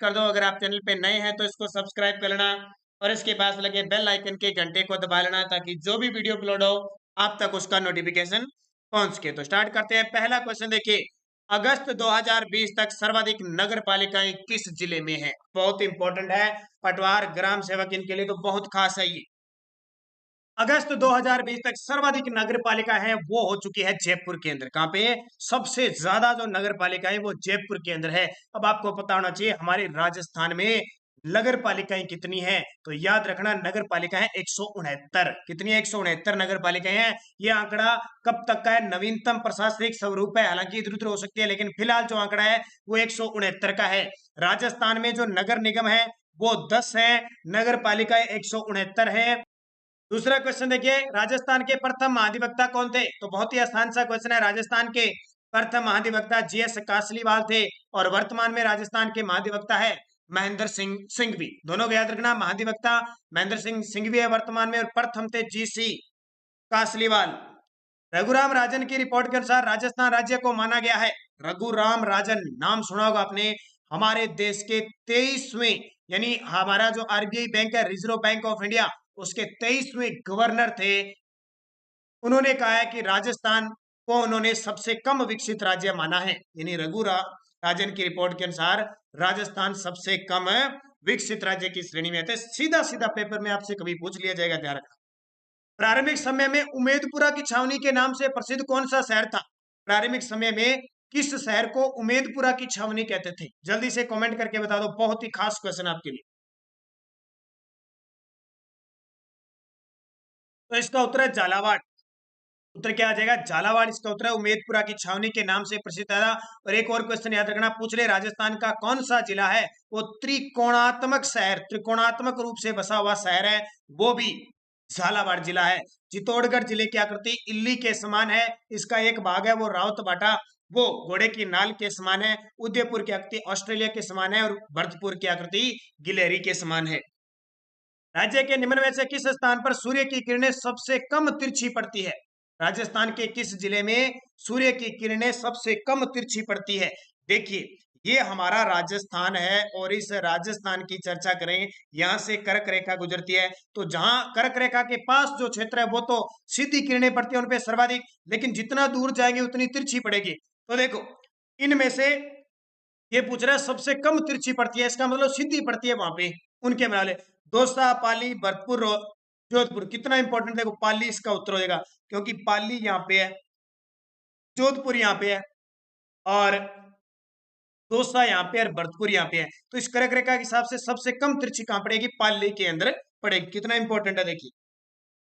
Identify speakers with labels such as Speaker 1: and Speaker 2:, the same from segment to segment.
Speaker 1: कर दो। अगर आप चैनल पे नए हैं तो इसको सब्सक्राइब कर लेना और इसके पास लगे बेल आइकन के घंटे को दबा लेना ताकि जो भी वीडियो अपलोड हो आप तक उसका नोटिफिकेशन पहुंच सके। तो स्टार्ट करते हैं। पहला क्वेश्चन देखिए, अगस्त 2020 तक सर्वाधिक नगर पालिकाएं किस जिले में है? बहुत इंपॉर्टेंट है, पटवार, ग्राम सेवक, इनके लिए तो बहुत खास है ये। अगस्त 2020 तक सर्वाधिक नगर पालिका है वो हो चुकी है जयपुर के अंदर। कहां पे? सबसे ज्यादा जो नगर पालिका है वो जयपुर के अंदर है। अब आपको पता होना चाहिए हमारे राजस्थान में नगर पालिकाएं कितनी हैं, तो याद रखना नगर पालिका है 169। कितनी है? 169 नगर पालिकाएं हैं। ये आंकड़ा कब तक का है? नवीनतम प्रशासनिक स्वरूप है, हालांकि इधर उधर हो सकती है, लेकिन फिलहाल जो आंकड़ा है वो 169 का है। राजस्थान में जो नगर निगम है वो 10 है, नगर पालिकाएं 169 है। दूसरा क्वेश्चन देखिए, राजस्थान के प्रथम महाधिवक्ता कौन थे? तो बहुत ही आसान सा क्वेश्चन है। राजस्थान के प्रथम महाधिवक्ता जीएस कासलीवाल थे और वर्तमान में राजस्थान के महाधिवक्ता है महेंद्र सिंह सिंघवी। दोनों को याद रखना, महाधिवक्ता महेंद्र सिंह सिंघवी है वर्तमान में और प्रथम थे जीसी कासलीवाल। रघुराम राजन की रिपोर्ट के अनुसार राजस्थान राज्य को माना गया है। रघुराम राजन नाम सुना होगा आपने, हमारे देश के 23वें, यानी हमारा जो आरबीआई बैंक है, रिजर्व बैंक ऑफ इंडिया, उसके 23वें गवर्नर थे। उन्होंने कहा है कि राजस्थान को उन्होंने सबसे कम विकसित राज्य माना है, यानी राजन की रिपोर्ट के अनुसार राजस्थान सबसे कम विकसित राज्य की श्रेणी में है। सीधा सीधा पेपर में आपसे कभी पूछ लिया जाएगा, ध्यान रखना। प्रारंभिक समय में उमेदपुरा की छावनी के नाम से प्रसिद्ध कौन सा शहर था? प्रारंभिक समय में किस शहर को उमेदपुरा की छावनी कहते थे? जल्दी से कमेंट करके बता दो, बहुत ही खास क्वेश्चन आपके लिए। तो इसका उत्तर है झालावाड़। उत्तर क्या आ जाएगा? झालावाड़ इसका उत्तर है। उमेदपुरा की छावनी के नाम से प्रसिद्ध था। और एक और क्वेश्चन याद रखना, पूछ ले राजस्थान का कौन सा जिला है वो त्रिकोणात्मक शहर, त्रिकोणात्मक रूप से बसा हुआ शहर है, वो भी झालावाड़ जिला है। चित्तौड़गढ़ जिले की आकृति इल्ली के समान है, इसका एक भाग है वो रावतबाटा, वो घोड़े की नाल के समान है। उदयपुर की आकृति ऑस्ट्रेलिया के समान है और भरतपुर की आकृति गिलहरी के समान है। राज्य के निम्न में से किस स्थान पर सूर्य की किरणें सबसे कम तिरछी पड़ती है? राजस्थान के किस जिले में सूर्य की किरणें सबसे कम तिरछी पड़ती है? देखिए, ये हमारा राजस्थान है और इस राजस्थान की चर्चा करें, यहां से कर्क रेखा गुजरती है, तो जहां कर्क रेखा के पास जो क्षेत्र है वो तो सीधी किरणें पड़ती है उनपे सर्वाधिक, लेकिन जितना दूर जाएंगे उतनी तिरछी पड़ेगी। तो देखो, इनमें से ये पूछ रहा है सबसे कम तिरछी पड़ती है, इसका मतलब सीधी पड़ती है वहां पे उनके वाले। दौसा, पाली, भरतपुर, जोधपुर। कितना इंपॉर्टेंट, देखो पाली इसका उत्तर हो जाएगा क्योंकि पाली यहाँ पे है, जोधपुर यहाँ पे है और दौसा यहाँ पे और भरतपुर यहाँ पे है। तो इस कर्क रेखा के हिसाब से सबसे कम तिरछी कहां पड़ेगी? पाली के अंदर पड़ेगी। कितना इंपॉर्टेंट है देखिए।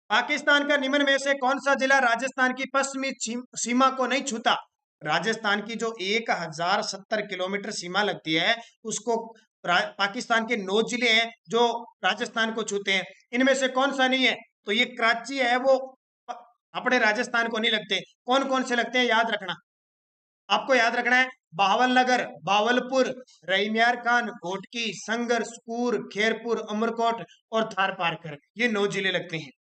Speaker 1: पाकिस्तान का निम्न में से कौन सा जिला राजस्थान की पश्चिमी सीमा को नहीं छूता? राजस्थान की जो 1070 किलोमीटर सीमा लगती है उसको पाकिस्तान के 9 जिले हैं जो राजस्थान को छूते हैं, इनमें से कौन सा नहीं है? तो ये कराची है, वो अपने राजस्थान को नहीं लगते। कौन कौन से लगते हैं याद रखना, आपको याद रखना है। बावलनगर, बावलपुर, रहीमियार खान, घोटकी, संगर, स्कूर, खेरपुर, अमरकोट और थार पारकर, ये 9 जिले लगते हैं।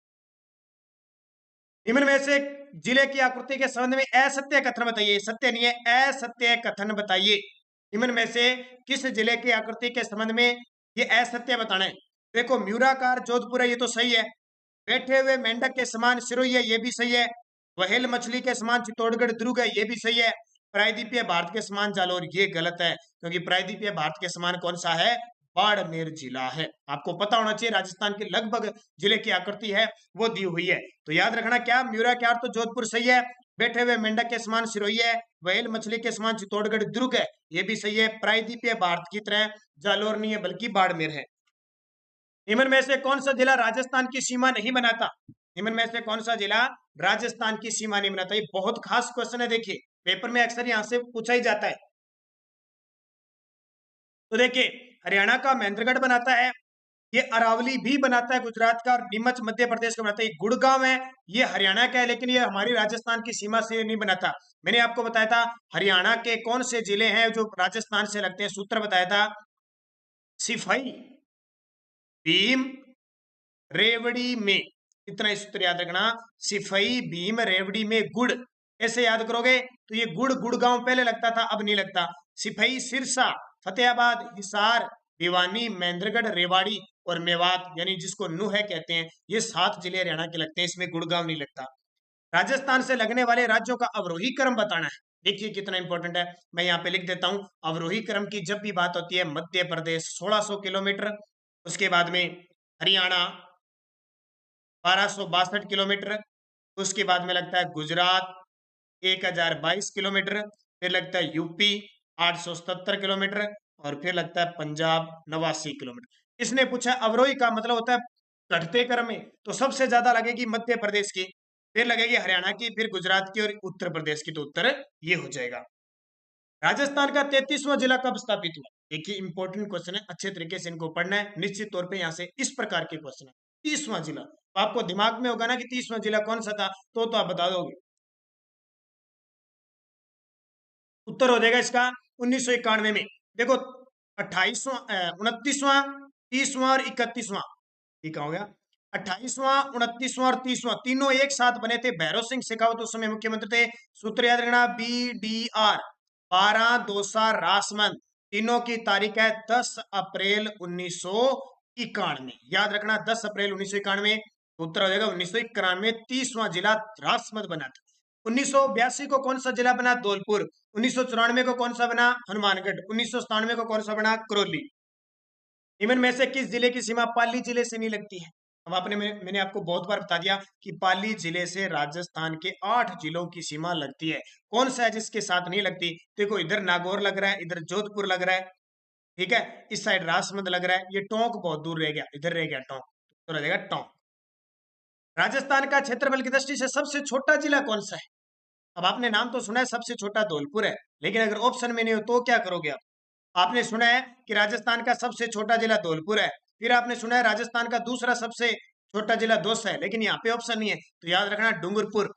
Speaker 1: निम्न में से जिले की आकृति के संबंध में असत्य कथन बताइए। सत्य नहीं है, असत्य कथन बताइए। निम्न में से किस जिले की आकृति के संबंध में ये असत्य बताना है? देखो, म्यूराकार जोधपुर है, ये तो सही है। बैठे हुए मेंढक के समान सिरोही है, ये भी सही है। वहेल मछली के समान चित्तौड़गढ़ दुर्ग है, ये भी सही है। प्रायद्वीपीय भारत के समान जालौर, ये गलत है क्योंकि प्रायद्वीपीय भारत के समान कौन सा है? बाड़मेर जिला है। आपको पता होना चाहिए राजस्थान के लगभग जिले की आकृति है वो दी हुई है। तो याद रखना, क्या म्यूराकार तो जोधपुर सही है, बैठे हुए मेंढक के समान सिरोही है, वहेल मछली के समान चित्तौड़गढ़ दुर्ग है, ये भी सही है। प्रायद्वीपीय भारत की तरह जालौर नहीं है बल्कि बाड़मेर है। निम्न में से कौन सा जिला राजस्थान की सीमा नहीं बनाता? निम्न में से कौन सा जिला राजस्थान की सीमा नहीं बनाता? ये बहुत खास क्वेश्चन है, देखिए पेपर में अक्सर यहां से पूछा ही जाता है। तो देखिए, हरियाणा का महेंद्रगढ़ बनाता है, ये अरावली भी बनाता है गुजरात का, और नीमच मध्य प्रदेश का बनाता है। ये गुड़गांव है, ये हरियाणा का है, लेकिन ये हमारी राजस्थान की सीमा से नहीं बनाता। मैंने आपको बताया था हरियाणा के कौन से जिले हैं जो राजस्थान से लगते हैं, सूत्र बताया था, सिफई, भीम, रेवड़ी में। इतना सूत्र याद रखना, सिफई, भीम, रेवड़ी में, गुड़, ऐसे याद करोगे तो ये गुड़गांव पहले लगता था, अब नहीं लगता। सिफई सिरसा, फतेहाबाद, हिसार, भिवानी, महेंद्रगढ़, रेवाड़ी और मेवात यानी जिसको नुह कहते हैं, ये 7 जिले हरियाणा के लगते हैं, इसमें गुड़गांव नहीं लगता। राजस्थान से लगने वाले राज्यों का अवरोही क्रम बताना है। देखिए कितना इंपॉर्टेंट है, मैं यहाँ पे लिख देता हूं। अवरोही क्रम की जब भी बात होती है, मध्य प्रदेश 1600 किलोमीटर, उसके बाद में हरियाणा 1262 किलोमीटर, उसके बाद में लगता है गुजरात 1022 किलोमीटर, फिर लगता है यूपी 877 किलोमीटर, और फिर लगता है पंजाब 89 किलोमीटर। इसने पूछा अवरोही का मतलब होता है घटते क्रम में, तो सबसे ज्यादा लगेगी मध्य प्रदेश की, फिर लगेगी हरियाणा की, फिर गुजरात की और उत्तर प्रदेश की, तो उत्तर ये हो जाएगा। राजस्थान का 33वां जिला कब स्थापित हुआ? देखिए इंपॉर्टेंट क्वेश्चन है, अच्छे तरीके से इनको पढ़ना है, निश्चित तौर पे यहाँ से इस प्रकार के क्वेश्चन है। 30वां जिला, तो आपको दिमाग में होगा ना कि 30वां जिला कौन सा था, तो आप बता दोगे। उत्तर हो जाएगा इसका 1991 में। देखो 28वां 29वां 30वां और 31वां, ठीक हो गया। 28वां 29वां और 30वां तीनों एक साथ बने थे। भैरव सिंह शेखावत उस समय मुख्यमंत्री थे। सूत्र याद रखना, BDR 12 रासमंद, तीनों की तारीख है 10 अप्रैल 1991। याद रखना 10 अप्रैल 1991, उत्तर हो जाएगा 1991। 30वां जिला रासमंद बना था। 1982 को कौन सा जिला बना? धौलपुर। 1994 को कौन सा बना? हनुमानगढ़। 1997 को कौन सा बना? करौली। निम्न में से किस जिले की सीमा पाली जिले से नहीं लगती है? अब मैंने आपको बहुत बार बता दिया कि पाली जिले से राजस्थान के 8 जिलों की सीमा लगती है। कौन सा है जिसके साथ नहीं लगती? देखो इधर नागौर लग रहा है, इधर जोधपुर लग रहा है, ठीक है, इस साइड राजसमंद लग रहा है, ये टोंक बहुत दूर रह गया, इधर रह गया टोंक, तो रह जाएगा टोंक। राजस्थान का क्षेत्रफल की दृष्टि से सबसे छोटा जिला कौन सा है? अब आपने नाम तो सुना है सबसे छोटा धौलपुर है, लेकिन अगर ऑप्शन में नहीं हो तो क्या करोगे आप? आपने सुना है कि राजस्थान का सबसे छोटा जिला धौलपुर है, फिर आपने सुना है राजस्थान का दूसरा सबसे छोटा जिला दौसा है, लेकिन यहाँ पे ऑप्शन नहीं है, तो याद रखना डूंगरपुर।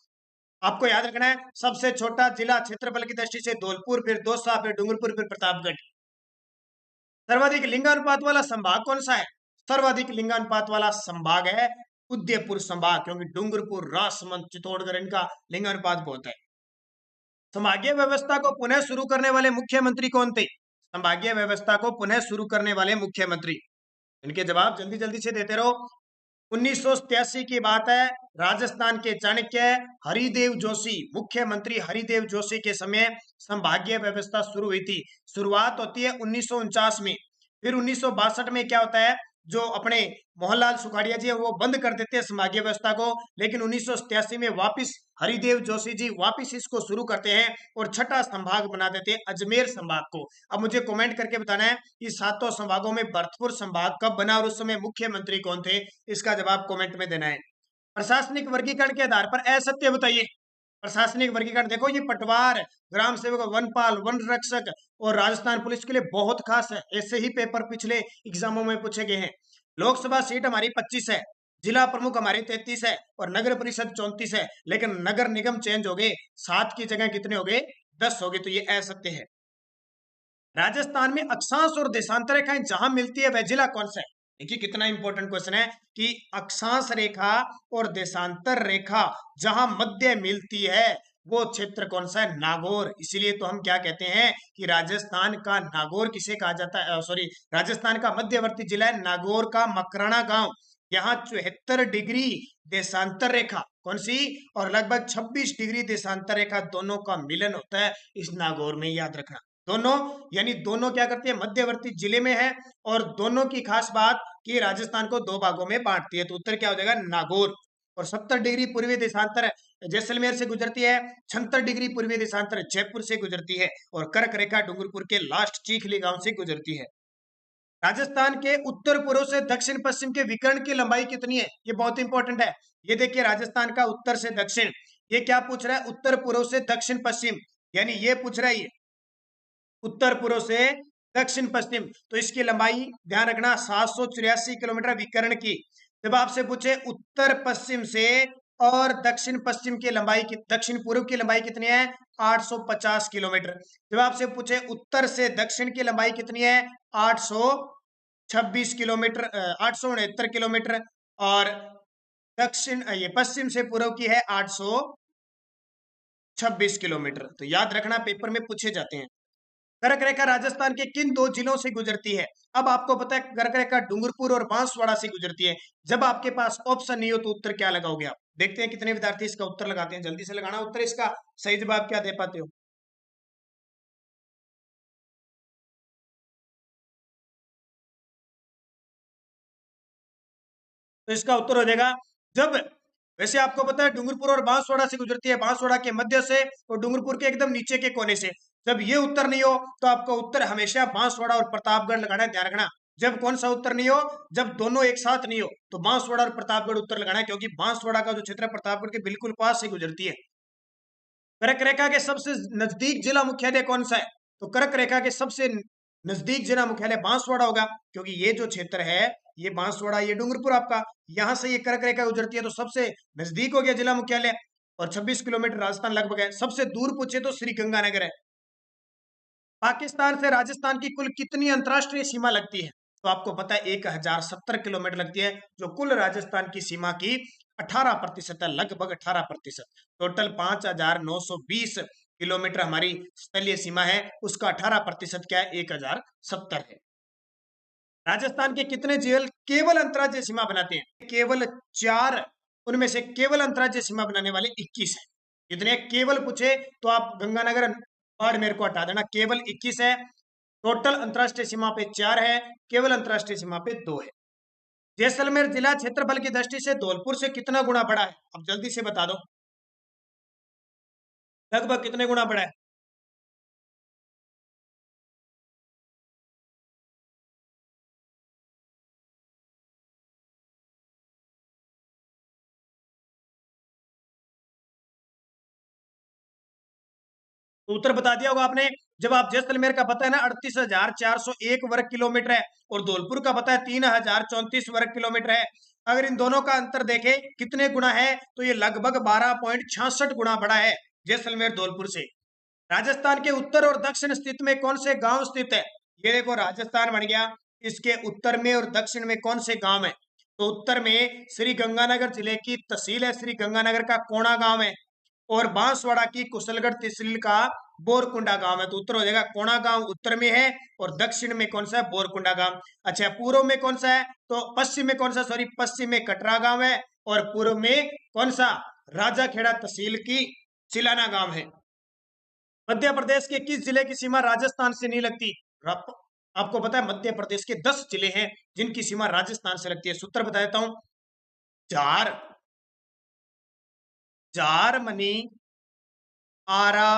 Speaker 1: आपको याद रखना है सबसे छोटा जिला क्षेत्रफल की दृष्टि से धौलपुर, फिर दौसा, फिर डूंगरपुर, फिर प्रतापगढ़। सर्वाधिक लिंगानुपात वाला संभाग कौन सा है? सर्वाधिक लिंगानुपात वाला संभाग है उदयपुर संभाग, क्योंकि डूंगरपुर, राजसमंद, चित्तौड़गढ़ इनका लिंगानुपात बहुत है। संभागीय व्यवस्था को पुनः शुरू करने वाले मुख्यमंत्री कौन थे? संभागीय व्यवस्था को पुनः शुरू करने वाले मुख्यमंत्री, इनके जवाब जल्दी जल्दी से देते रहो। 1983 की बात है, राजस्थान के चाणक्य हरिदेव जोशी, मुख्यमंत्री हरिदेव जोशी के समय संभागीय व्यवस्था शुरू हुई थी। शुरुआत होती है 1949 में, फिर 1962 में क्या होता है, जो अपने मोहनलाल सुखाड़िया जी है वो बंद कर देते हैं संभागीय व्यवस्था को, लेकिन 1987 में वापस हरिदेव जोशी जी वापस इसको शुरू करते हैं और छठा संभाग बना देते हैं अजमेर संभाग को। अब मुझे कमेंट करके बताना है कि सातों संभागों में भरतपुर संभाग कब बना और उस समय मुख्यमंत्री कौन थे, इसका जवाब कमेंट में देना है। प्रशासनिक वर्गीकरण के आधार पर असत्य बताइए। प्रशासनिक वर्गीकरण देखो, ये पटवार, ग्राम सेवक, वनपाल, वन रक्षक और राजस्थान पुलिस के लिए बहुत खास है, ऐसे ही पेपर पिछले एग्जामों में पूछे गए हैं। लोकसभा सीट हमारी 25 है, जिला प्रमुख हमारे 33 है और नगर परिषद 34 है, लेकिन नगर निगम चेंज हो गए, 7 की जगह कितने हो गए? 10 हो गए, तो ये असत्य है। राजस्थान में अक्षांश और देशांतर रेखाएं जहां मिलती है वह जिला कौन सा है? देखिए कितना इंपॉर्टेंट क्वेश्चन है कि अक्षांश रेखा और देशांतर रेखा जहां मध्य मिलती है वो क्षेत्र कौन सा है? नागौर। इसीलिए तो हम क्या कहते हैं कि राजस्थान का नागौर किसे कहा जाता है, सॉरी, राजस्थान का मध्यवर्ती जिला है नागौर का मकराना गांव। यहाँ 74 डिग्री देशांतर रेखा कौन सी और लगभग 26 डिग्री देशांतर रेखा दोनों का मिलन होता है इस नागौर में, याद रखना। दोनों यानी दोनों क्या करती है, मध्यवर्ती जिले में है, और दोनों की खास बात कि राजस्थान को 2 भागों में बांटती है, तो उत्तर क्या हो जाएगा? नागौर। और 70 डिग्री पूर्वी देशांतर जैसलमेर से गुजरती है, 76 डिग्री पूर्वी देशांतर जयपुर से गुजरती है, और कर्क रेखा डूंगरपुर के लास्ट चीखली गांव से गुजरती है। राजस्थान के उत्तर पूर्व से दक्षिण पश्चिम के विकर्ण की लंबाई कितनी है? ये बहुत इंपॉर्टेंट है। ये देखिए राजस्थान का उत्तर से दक्षिण, ये क्या पूछ रहा है? उत्तर पूर्व से दक्षिण पश्चिम, यानी ये पूछ रहा है ये उत्तर पूर्व से दक्षिण पश्चिम, तो इसकी लंबाई ध्यान रखना 784 किलोमीटर विकर्ण की। जब आपसे पूछे उत्तर पश्चिम से और दक्षिण पश्चिम की लंबाई की, दक्षिण पूर्व की लंबाई कितनी है? 850 किलोमीटर। जब आपसे पूछे उत्तर से दक्षिण की लंबाई कितनी है? 826 किलोमीटर, 869 किलोमीटर, और दक्षिण ये पश्चिम से पूर्व की है 826 किलोमीटर। तो याद रखना पेपर में पूछे जाते हैं। कर्क रेखा राजस्थान के किन दो जिलों से गुजरती है? अब आपको पता है कर्क रेखा डूंगरपुर और बांसवाड़ा से गुजरती है। जब आपके पास ऑप्शन नहीं हो तो उत्तर क्या लगाओगे आप? देखते हैं कितने विद्यार्थी इसका उत्तर लगाते हैं। जल्दी से लगाना उत्तर। इसका सही जवाब क्या दे पाते हो? तो इसका उत्तर हो जाएगा जब, वैसे आपको पता है डूंगरपुर और बांसवाड़ा से गुजरती है, बांसवाड़ा के मध्य से और डूंगरपुर के एकदम नीचे के कोने से। जब ये उत्तर नहीं हो तो आपका उत्तर हमेशा बांसवाड़ा और प्रतापगढ़ लगाना है, ध्यान रखना। जब कौन सा उत्तर नहीं हो? जब दोनों एक साथ नहीं हो तो बांसवाड़ा और प्रतापगढ़ उत्तर लगाना है, क्योंकि बांसवाड़ा का जो क्षेत्र है प्रतापगढ़ के बिल्कुल पास से गुजरती है। कर्क रेखा के सबसे नजदीक जिला मुख्यालय कौन सा है? तो कर्क रेखा के सबसे नजदीक जिला मुख्यालय बांसवाड़ा होगा, क्योंकि ये जो क्षेत्र है ये बांसवाड़ा, ये डूंगरपुर आपका, यहां से ये कर्क रेखा गुजरती है तो सबसे नजदीक हो गया जिला मुख्यालय। और 26 किलोमीटर राजस्थान लगभग है। सबसे दूर पूछे तो श्री गंगानगर है। पाकिस्तान से राजस्थान की कुल कितनी अंतरराष्ट्रीय सीमा लगती है? तो आपको पता है 1070 किलोमीटर लगती है, जो कुल राजस्थान की सीमा की 18% है, लगभग 18%। टोटल 5920 किलोमीटर हमारी स्थलीय सीमा है, उसका 18% क्या है? 1070 है। राजस्थान के कितने जेल केवल अंतर्राज्यीय सीमा बनाते हैं? केवल 4। उनमें से केवल अंतर्राज्यीय सीमा बनाने वाले 21 है। कितने केवल पूछे तो आप गंगानगर बाड़मेर को हटा देना, केवल 21 है। टोटल अंतर्राष्ट्रीय सीमा पे 4 है, केवल अंतर्राष्ट्रीय सीमा पे 2 है। जैसलमेर जिला क्षेत्रफल की दृष्टि से धौलपुर से कितना गुना बड़ा है? अब जल्दी से बता दो, लगभग कितने गुना बड़ा है? तो उत्तर बता दिया होगा आपने। जब आप जैसलमेर का पता है ना 38,401 वर्ग किलोमीटर है, और धौलपुर का पता है 3,034 वर्ग किलोमीटर है। अगर इन दोनों का अंतर देखें कितने गुना है तो ये लगभग 12.66 गुना बड़ा है जैसलमेर धौलपुर से। राजस्थान के उत्तर और दक्षिण स्थित में कौन से गांव स्थित है? ये देखो राजस्थान बन गया, इसके उत्तर में और दक्षिण में कौन से गांव है? तो उत्तर में श्री गंगानगर जिले की तहसील है श्री गंगानगर का कोणा गांव है, और बांसवाड़ा की कुशलगढ़ तहसील का बोरकुंडा गांव है। तो उत्तर हो जाएगा कोणा गांव उत्तर में है, और दक्षिण में कौन सा है? बोरकुंडा गांव। अच्छा, पूर्व में कौन सा है? तो पश्चिम में कौन सा? सॉरी, पश्चिम में कटरा गांव है, और पूर्व में कौन सा? राजाखेड़ा तहसील की चिलाना गांव है। मध्य प्रदेश के किस जिले की सीमा राजस्थान से नहीं लगती? आपको पता है मध्य प्रदेश के 10 जिले हैं जिनकी सीमा राजस्थान से लगती है। सूत्र बता देता हूं। जार, झारमनी, आरा,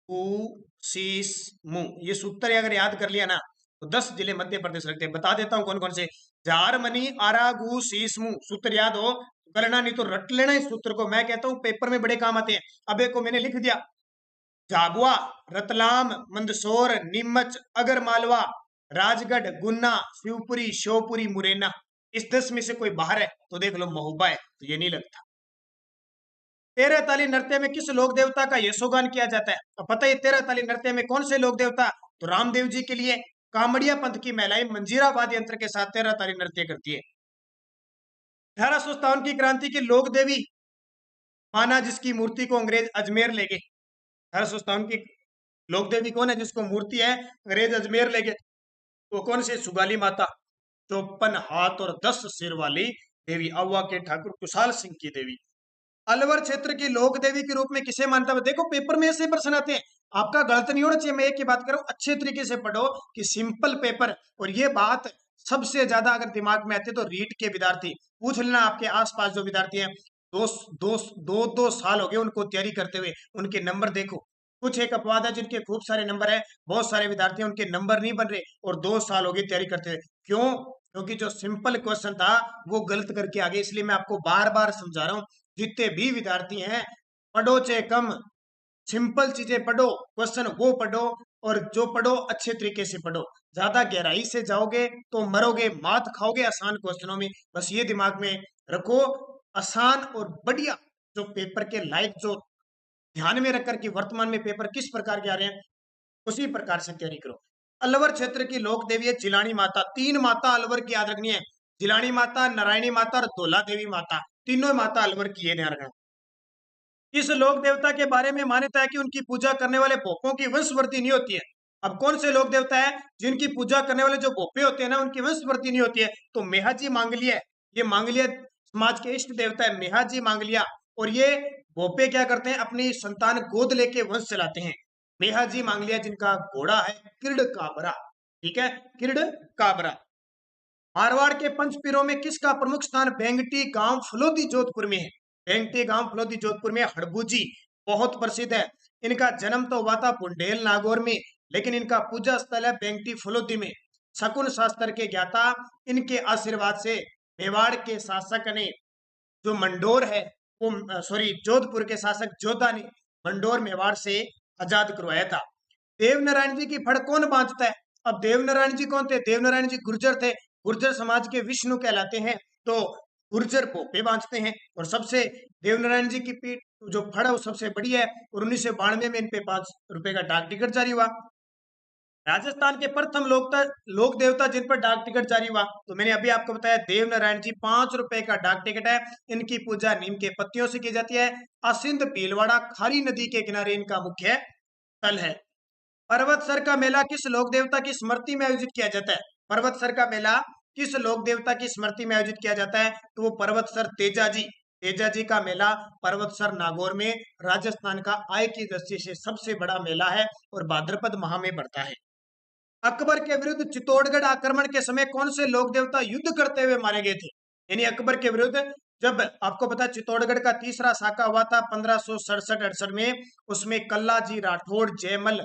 Speaker 1: ऊ, शीस, मुंह, ये सूत्र अगर याद कर लिया ना तो 10 जिले मध्य प्रदेश लगते हैं। बता देता हूं कौन कौन से। झारमनी, आरा, गू, शीस, मुंह। सूत्र याद हो करना, नहीं तो रट लेना इस सूत्र को। मैं कहता हूं पेपर में बड़े काम आते हैं। अब एक को मैंने लिख दिया, झाबुआ, रतलाम, मंदसौर, नीमच, अगरमालवा, राजगढ़, गुन्ना, शिवपुरी, श्योपुरी, मुरैना। इस 10 में से कोई बाहर है तो देख लो महोबा है, तो ये नहीं लगता। तेरह ताली नृत्य में किस लोक देवता का यशोगान किया जाता है? अब पता है तेरह ताली नृत्य में कौन से लोक देवता? तो रामदेव जी के लिए कामड़िया पंथ की महिलाएं मंजीरा वाद्य यंत्र के साथ तेरह ताली नृत्य करती है। 1857 की क्रांति की लोक देवी माना जिसकी मूर्ति को अंग्रेज अजमेर ले गए। 1857 की लोक देवी कौन है जिसको मूर्ति है अंग्रेज अजमेर ले गए? वो कौन से? सुगाली माता, 54 हाथ और 10 सिर वाली देवी, अव्वा के ठाकुर कुशाल सिंह की देवी। अलवर क्षेत्र की लोक देवी के रूप में किसे मानता है? देखो पेपर में ऐसे प्रश्न आते हैं, आपका गलत नहीं होना चाहिए। मैं एक ही बात करूं, अच्छे तरीके से पढ़ो कि सिंपल पेपर। और ये बात सबसे ज्यादा अगर दिमाग में आती है तो रीट के विद्यार्थी पूछ लेना, आपके आसपास जो विद्यार्थी हैं, दो दो दो दो साल हो गए उनको तैयारी करते हुए, उनके नंबर देखो। कुछ एक अपवाद है जिनके खूब सारे नंबर है, बहुत सारे विद्यार्थी हैं उनके नंबर नहीं बन रहे और 2 साल हो गए तैयारी करते हुए। क्यों? क्योंकि जो सिंपल क्वेश्चन था वो गलत करके आ गए। इसलिए मैं आपको बार बार समझा रहा हूं, जितने भी विद्यार्थी हैं पढ़ो चाहे कम, सिंपल चीजें पढ़ो, क्वेश्चन वो पढ़ो, और जो पढ़ो अच्छे तरीके से पढ़ो। ज्यादा गहराई से जाओगे तो मरोगे, मात खाओगे आसान क्वेश्चनों में। बस ये दिमाग में रखो, आसान और बढ़िया जो पेपर के लायक, जो ध्यान में रखकर कि वर्तमान में पेपर किस प्रकार के आ रहे हैं, उसी प्रकार से तैयारी करो। अलवर क्षेत्र की लोक देवी है जिलानी माता। 3 माता अलवर की याद रखनी है, जिलानी माता, नारायणी माता और धोला देवी माता। तीनों माता अलवर की है, ध्यान रखना। इस लोक देवता के बारे में मान्यता है कि उनकी पूजा करने वाले भोपों की वंशवृद्धि नहीं होती है। अब कौन से लोक देवता है जिनकी पूजा करने वाले जो भोपे होते हैं ना, उनकी वंशवृद्धि नहीं होती है? तो मेहाजी मांगलिया है, ये मांगलिया समाज के इष्ट देवता है मेहाजी मांगलिया। और ये भोपे क्या करते हैं, अपनी संतान गोद लेके वंश चलाते हैं। मेहाजी मांगलिया जिनका घोड़ा है किरड काबरा, ठीक है, किरड काबरा। मारवाड़ के पंचपीरों में किसका प्रमुख स्थान बेंगटी गांव फलोदी जोधपुर में है? बेंगटी गांव फलोदी जोधपुर में हड़बूजी बहुत प्रसिद्ध है। इनका जन्म तो हुआ था बुंडेल नागौर में, लेकिन इनका पूजा स्थल है बेंगटी फलोदी में। शकुन शास्त्र के ज्ञाता, इनके आशीर्वाद से मेवाड़ के शासक ने जो मंडोर है वो सॉरी जोधपुर के शासक जोधा ने मंडोर मेवाड़ से आजाद करवाया था। देवनारायण जी की फड़ कौन बांधता है? अब देवनारायण जी कौन थे? देवनारायण जी गुर्जर थे, गुर्जर समाज के विष्णु कहलाते हैं। तो गुर्जर पोपे बांधते हैं। और सबसे देवनारायण जी की पीठ जो फड़ है वो सबसे बड़ी है। और 1992 में इन पे 5 रुपए का डाक टिकट जारी हुआ। राजस्थान के प्रथम लोक देवता जिन पर डाक टिकट जारी हुआ, तो मैंने अभी आपको बताया देवनारायण जी, 5 रुपए का डाक टिकट है। इनकी पूजा नीम के पत्तियों से की जाती है। असिंध भीलवाड़ा खारी नदी के किनारे इनका मुख्य स्थल है। पर्वतसर का मेला किस लोक देवता की स्मृति में आयोजित किया जाता है? पर्वतसर का मेला किस लोक देवता की स्मृति में आयोजित किया जाता है? तो वो पर्वतसर तेजाजी, तेजाजी का मेला पर्वतसर नागौर में राजस्थान का आय की दृष्टि से सबसे बड़ा मेला है और भाद्रपद माह में पड़ता है। अकबर के विरुद्ध चित्तौड़गढ़ आक्रमण के समय कौन से लोक देवता युद्ध करते हुए मारे गए थे? यानी अकबर के विरुद्ध जब आपको पता है चित्तौड़गढ़ का तीसरा साका हुआ था 1567-68 में, उसमें कल्लाजी राठौड़, जयमल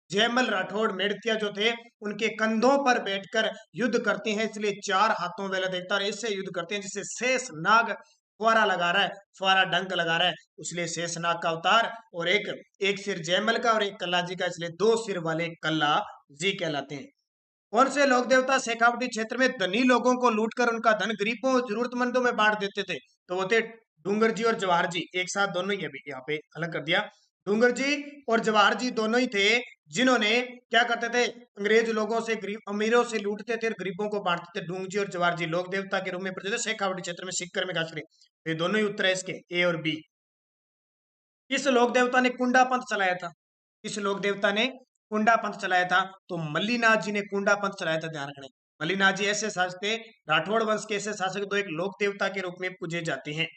Speaker 1: जयमल राठौड़ मेड़तिया जो थे उनके कंधों पर बैठकर युद्ध करते हैं, इसलिए 4 हाथों वाला देखता और इससे युद्ध करते हैं जिससे शेष नाग फुआरा लगा रहा है, फुआरा डंक लगा रहा है, इसलिए शेष नाग का अवतार। और एक सिर जयमल का और एक कल्ला जी का, इसलिए 2 सिर वाले कल्ला जी कहलाते हैं। कौन से लोक देवता शेखावटी क्षेत्र में धनी लोगों को लूटकर उनका धन गरीबों और जरूरतमंदों में बांट देते थे? तो वो थे डूंगर जी और जवाहर जी, एक साथ दोनों ही, अभी यहाँ पे अलग कर दिया। डूंगर जी और जवाहर जी दोनों ही थे जिन्होंने क्या करते थे, अंग्रेज लोगों से गरीब अमीरों से लूटते थे और गरीबों को बांटते थे। डूंगर जी और जवाहर जी लोक देवता के रूप में प्रसिद्ध शेखावटी क्षेत्र में सिक्कर में घास, ये दोनों ही उत्तर है इसके, ए और बी। किस लोक देवता ने कुंडा पंथ चलाया था? किस लोक देवता ने कुंडा पंथ चलाया था? तो मल्लीनाथ जी ने कुंडा पंथ चलाया था, ध्यान रखना। मल्लीनाथ जी ऐसे शासक थे, राठौड़ वंश के ऐसे शासक तो एक लोक देवता के रूप में पूजे जाते हैं।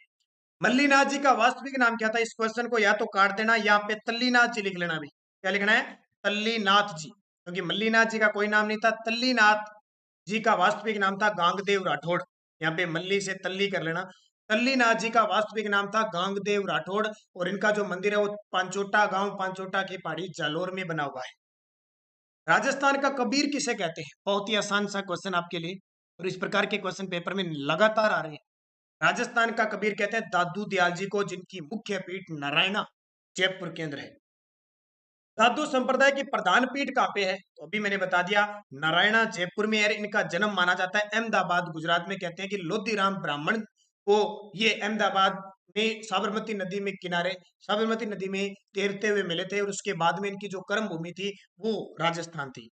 Speaker 1: मल्लीनाथ जी का वास्तविक नाम क्या था? इस क्वेश्चन को या तो काट देना या पे तल्लीनाथ जी लिख लेना। भी क्या लिखना है? तल्लीनाथ जी, क्योंकि मल्लीनाथ जी का कोई नाम नहीं था। तल्लीनाथ जी का वास्तविक नाम था गांगदेव राठौड़। यहाँ पे मल्ली से तल्ली कर लेना। तल्लीनाथ जी का वास्तविक नाम था गांगदेव राठौड़। और इनका जो मंदिर है वो पांचोटा गांव, पांचोटा की पहाड़ी जालोर में बना हुआ है। राजस्थान का कबीर किसे कहते हैं? बहुत ही आसान सा क्वेश्चन आपके लिए, और इस प्रकार के क्वेश्चन पेपर में लगातार आ रहे हैं। राजस्थान का कबीर कहते हैं दादू दयाल जी को, जिनकी मुख्य पीठ नारायणा जयपुर केंद्र है। दादू संप्रदाय की प्रधान पीठ कहाँ पे है? तो अभी मैंने बता दिया, नारायणा जयपुर में है। इनका जन्म माना जाता है अहमदाबाद गुजरात में। कहते हैं कि लोधीराम ब्राह्मण को ये अहमदाबाद में साबरमती नदी में किनारे, साबरमती नदी में तैरते हुए मिले थे। और उसके बाद में इनकी जो कर्म भूमि थी वो राजस्थान थी।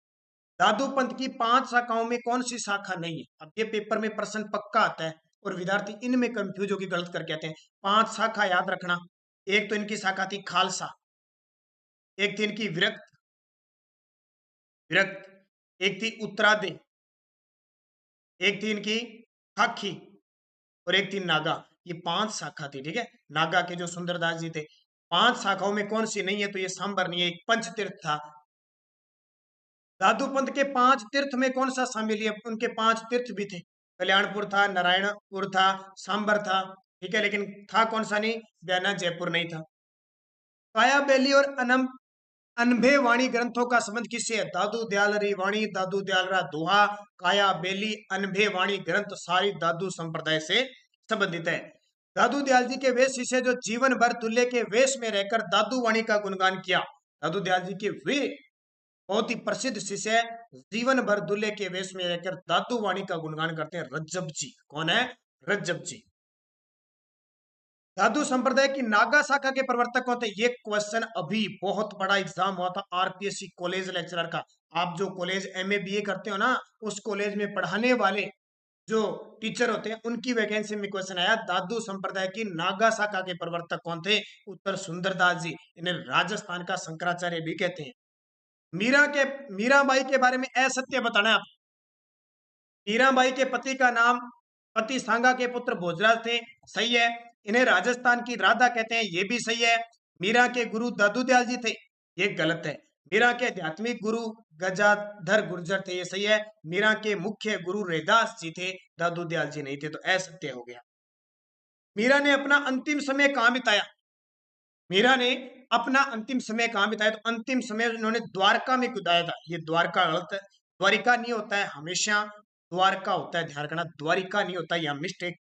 Speaker 1: दादू पंथ की 5 शाखाओं में कौन सी शाखा नहीं है? अब ये पेपर में प्रश्न पक्का आता है और विद्यार्थी इनमें कंफ्यूज होकर गलत करके आते हैं। 5 शाखा याद रखना। एक तो इनकी शाखा थी खालसा, एक थी इनकी विरक्त, विरक्त एक थी उत्तरादे, एक थी इनकी खाकी, और एक थी नागा। ये 5 शाखा थी, ठीक है। नागा के जो सुंदरदास जी थे। 5 शाखाओं में कौन सी नहीं है? तो ये सांबर नहीं है, एक पंचतीर्थ था। दादू पंथ के 5 तीर्थ में कौन सा शामिल है? उनके 5 तीर्थ भी थे। कल्याणपुर था, नारायणपुर था, सांबर था, ठीक है, लेकिन था कौन सा नहीं? बयाना जयपुर नहीं था। काया बेली और अनभे वाणी ग्रंथों का संबंध किससे है? दादू दयाल री वाणी, दादू दयाल रा दोहा, काया बेली, अनभे वाणी ग्रंथ सारी दादू संप्रदाय से संबंधित है। दादू दयाल जी के वे शिष्य जो जीवन भर तुल्य के वेश में रहकर दादू वाणी का गुणगान किया। दादू दयाल जी के वे बहुत ही प्रसिद्ध शिष्य है, जीवन भर दूल्हे के वेश में रहकर दादू वाणी का गुणगान करते हैं, रज्जब जी। कौन है? रज्जब जी। दादू संप्रदाय की नागा शाखा के प्रवर्तक कौन थे? ये क्वेश्चन अभी बहुत बड़ा एग्जाम हुआ था आरपीएससी कॉलेज लेक्चरर का। आप जो कॉलेज एमए बीए करते हो ना, उस कॉलेज में पढ़ाने वाले जो टीचर होते हैं उनकी वैकेंसी में क्वेश्चन आया, दादू संप्रदाय की नागा शाखा के प्रवर्तक कौन थे? उत्तर सुंदरदास जी। इन्हें राजस्थान का शंकराचार्य भी कहते हैं। मीराबाई के बारे में असत्य बताना है आप। मीराबाई के पति का नाम पति सांगा के पुत्र भोजराज थे, सही है। इन्हें राजस्थान की राधा कहते हैं, ये भी सही है। मीरा के गुरु दादू दयाल जी थे, ये गलत है। मीरा के आध्यात्मिक गुरु गजाधर गुर्जर थे, ये सही है। मीरा के मुख्य गुरु रैदास जी थे, दादू दयाल जी नहीं थे, तो असत्य हो गया। मीरा ने अपना अंतिम समय कहां बिताया? मीरा ने अपना अंतिम समय कहां बिताया? तो अंतिम समय उन्होंने द्वारका में बिताया था। ये द्वारका गलत है, द्वारिका नहीं होता है, हमेशा द्वारका होता है, ध्यान रखना, द्वारिका नहीं होता, यह मिस्टेक